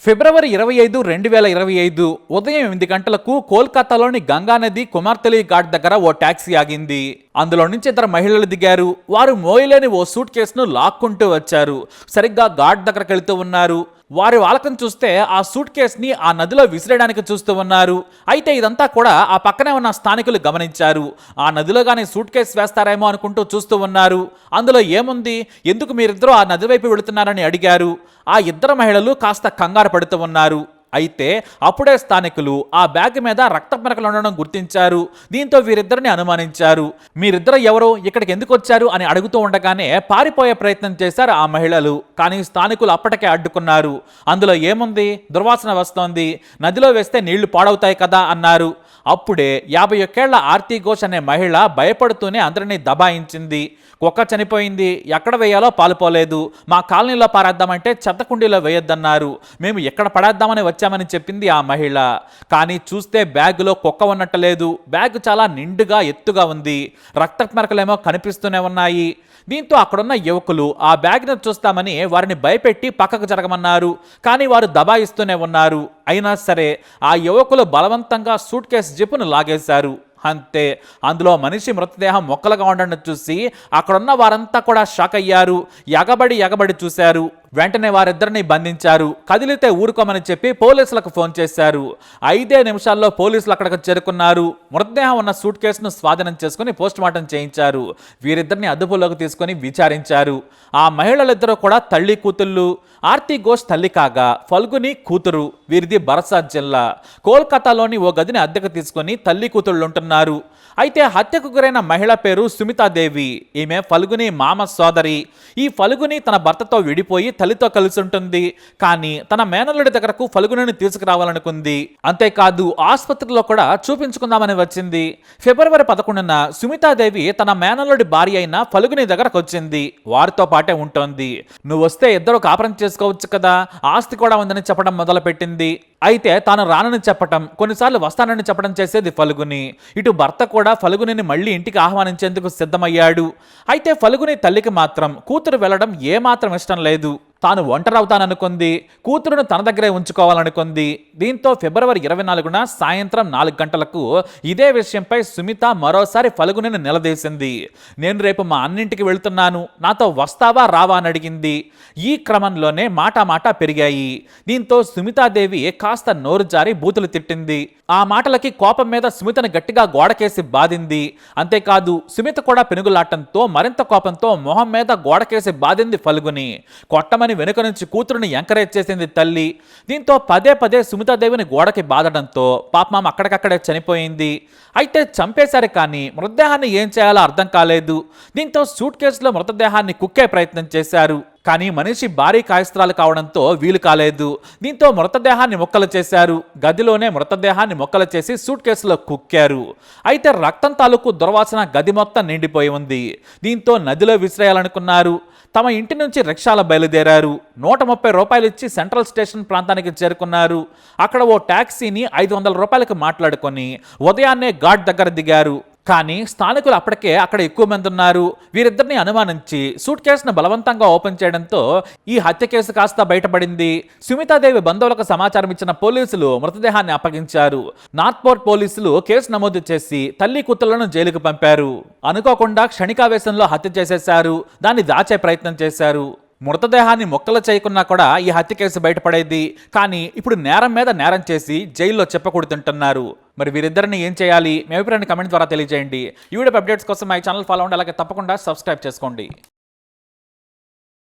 ఫిబ్రవరి 25, 2025 ఉదయం 8 గంటలకు కోల్కతాలోని గంగానది కుమార్తెలి ఘాట్ దగ్గర ఓ టాక్సీ ఆగింది. అందులో నుంచి ఇద్దరు మహిళలు దిగారు. వారు మోయలేని ఓ సూట్ కేసును లాక్కుంటూ వచ్చారు. సరిగ్గా ఘాట్ దగ్గరకు వెళ్తూ ఉన్నారు. వారి వాలకం చూస్తే ఆ సూట్ కేసుని ఆ నదిలో విసిరేయడానికి చూస్తూ ఉన్నారు. అయితే ఇదంతా కూడా ఆ పక్కనే ఉన్న స్థానికులు గమనించారు. ఆ నదిలో కానీ సూట్ కేసు వేస్తారేమో అనుకుంటూ చూస్తూ ఉన్నారు. అందులో ఏముంది, ఎందుకు మీరిద్దరూ ఆ నది వైపు వెళుతున్నారని అడిగారు. ఆ ఇద్దరు మహిళలు కాస్త కంగారు పడుతూ ఉన్నారు. అయితే అప్పుడే స్థానికులు ఆ బ్యాగ్ మీద రక్త మరకలు ఉండడం గుర్తించారు. దీంతో వీరిద్దరిని అనుమానించారు. మీరిద్దరు ఎవరు, ఇక్కడికి ఎందుకు వచ్చారు అని అడుగుతూ ఉండగానే పారిపోయే ప్రయత్నం చేశారు ఆ మహిళలు. కానీ స్థానికులు అప్పటికే అడ్డుకున్నారు. అందులో ఏముంది, దుర్వాసన వస్తోంది, నదిలో వేస్తే నీళ్లు పాడవుతాయి కదా అన్నారు. అప్పుడే 51 ఏళ్ల ఆర్తి ఘోష్ అనే మహిళ భయపడుతూనే అందరినీ దబాయించింది. కుక్క చనిపోయింది, ఎక్కడ వేయాలో పాలుపోలేదు, మా కాలనీలో పారేద్దామంటే చెత్త కుండీలో వేయొద్దన్నారు, మేము ఎక్కడ పడేద్దామని వచ్చామని చెప్పింది ఆ మహిళ. కానీ చూస్తే బ్యాగులో కుక్క ఉన్నట్టు లేదు. బ్యాగ్ చాలా నిండుగా ఎత్తుగా ఉంది. రక్తపు మరకలేమో కనిపిస్తూనే ఉన్నాయి. దీంతో అక్కడున్న యువకులు ఆ బ్యాగ్ను చూస్తామని వారిని భయపెట్టి పక్కకు జరగమన్నారు. కానీ వారు దబాయిస్తూనే ఉన్నారు. అయినా సరే ఆ యువకులు బలవంతంగా సూట్ కేసు జిప్పును లాగేశారు. అంతే, అందులో మనిషి మృతదేహం మొక్కలుగా ఉండడం చూసి అక్కడున్న వారంతా కూడా షాక్ అయ్యారు. ఎగబడి చూశారు. వెంటనే వారిద్దరిని బంధించారు. కదిలితే ఊరుకోమని చెప్పి పోలీసులకు ఫోన్ చేశారు. 5 నిమిషాల్లో పోలీసులు అక్కడికి చేరుకున్నారు. మృతదేహం ఉన్న సూట్ కేసును స్వాధీనం చేసుకుని పోస్టుమార్టం చేయించారు. వీరిద్దరిని అదుపులోకి తీసుకుని విచారించారు. ఆ మహిళలిద్దరూ కూడా తల్లి కూతుళ్ళు. ఆర్తి ఘోష్ తల్లి కాగా ఫల్గుని కూతురు. వీరిది బరసాత్ జిల్లా. కోల్కతాలోని ఓ గదిని అద్దెకు తీసుకుని తల్లి కూతుళ్ళు ఉంటున్నారు. అయితే హత్యకు గురైన మహిళ పేరు సుమితాదేవి. ఈమె ఫల్గుని మామ సోదరి. ఈ ఫల్గుని తన భర్తతో విడిపోయి తల్లితో కలిసి ఉంటుంది. కానీ తన మేనల్లుడి దగ్గరకు ఫల్గుని తీసుకురావాలనుకుంది. అంతేకాదు ఆసుపత్రిలో కూడా చూపించుకుందామని వచ్చింది. ఫిబ్రవరి 11న సుమితాదేవి తన మేనల్లుడి భార్య అయిన ఫల్గుని దగ్గరకు వచ్చింది. వారితో పాటే ఉంటుంది. నువ్వు వస్తే ఇద్దరు కాపురం చేసుకోవచ్చు కదా, ఆస్తి కూడా ఉందని చెప్పడం మొదలుపెట్టింది. అయితే తాను రానని చెప్పటం, కొన్నిసార్లు వస్తానని చెప్పడం చేసేది ఫల్గుని. ఇటు భర్త కూడా ఫల్గునిని మళ్ళీ ఇంటికి ఆహ్వానించేందుకు సిద్ధమయ్యాడు. అయితే ఫల్గుని తల్లికి మాత్రం కూతురు వెళ్లడం ఏమాత్రం ఇష్టం లేదు. తాను ఒంటరవుతాననుకుంది. కూతురును తన దగ్గరే ఉంచుకోవాలనుకుంది. దీంతో ఫిబ్రవరి 24న సాయంత్రం 4 గంటలకు ఇదే విషయంపై సుమిత మరోసారి ఫల్గునిని నిలదీసింది. నేను రేపు మా అన్నింటికి వెళుతున్నాను, నాతో వస్తావా రావా అని అడిగింది. ఈ క్రమంలోనే మాట పెరిగాయి. దీంతో సుమితాదేవి కాస్త నోరు జారి బూతులు తిట్టింది. ఆ మాటలకి కోపం మీద సుమితను గట్టిగా గోడకేసి బాధింది. అంతేకాదు సుమిత కూడా పెనుగులాటంతో మరింత కోపంతో మొహం మీద గోడకేసి బాధింది ఫల్గుని. కొట్టమని వెనుక నుంచి కూతురుని ఎంకరేజ్ చేసింది తల్లి. దీంతో పదే సుమితాదేవిని గోడకి బాధడంతో పాపం అక్కడికక్కడే చనిపోయింది. అయితే చంపేశారు, కానీ మృతదేహాన్ని ఏం చేయాలో అర్థం కాలేదు. దీంతో సూట్ కేసులో మృతదేహాన్ని కుక్కే ప్రయత్నం చేశారు. కానీ మనిషి భారీ కాయస్త్రాలు కావడంతో వీలు కాలేదు. దీంతో మృతదేహాన్ని మొక్కలు చేశారు. గదిలోనే మృతదేహాన్ని మొక్కలు చేసి సూట్ కేసులో కుక్కారు. అయితే రక్తం తాలూకు దుర్వాసన గది మొత్తం నిండిపోయి ఉంది. దీంతో నదిలో విసిరేయాలనుకున్నారు. తమ ఇంటి నుంచి రిక్షాలో బయలుదేరారు. 130 రూపాయలు ఇచ్చి సెంట్రల్ స్టేషన్ ప్రాంతానికి చేరుకున్నారు. అక్కడ ఓ ట్యాక్సీని 500 రూపాయలకు మాట్లాడుకొని ఉదయాన్నే ఘాట్ దగ్గర దిగారు. కానీ స్థానికులు అప్పటికే అక్కడ ఎక్కువ మంది ఉన్నారు. వీరిద్దరిని అనుమానించి సూట్ కేసును బలవంతంగా ఓపెన్ చేయడంతో ఈ హత్య కేసు కాస్త బయటపడింది. సుమితాదేవి బంధువులకు సమాచారం ఇచ్చిన పోలీసులు మృతదేహాన్ని అప్పగించారు. నార్త్ పోర్ట్ పోలీసులు కేసు నమోదు చేసి తల్లి కూతుళ్లను జైలుకు పంపారు. అనుకోకుండా క్షణికావేశంలో హత్య చేసేశారు. దాన్ని దాచే ప్రయత్నం చేశారు. మృతదేహాన్ని మొక్కలు చేయకున్నా కూడా ఈ హత్య కేసు బయటపడేది. కానీ ఇప్పుడు నేరం మీద నేరం చేసి జైల్లో చెప్పకూడుతుంటున్నారు. మరి వీరిద్దరిని ఏం చేయాలి? మీ అభిప్రాయాన్ని కమెంట్ ద్వారా తెలియజేయండి. ఈ వీడియో అప్డేట్స్ కోసం మా ఛానల్ ఫాలో అవ్వండి. అలాగే తప్పకుండా సబ్స్క్రైబ్ చేసుకోండి.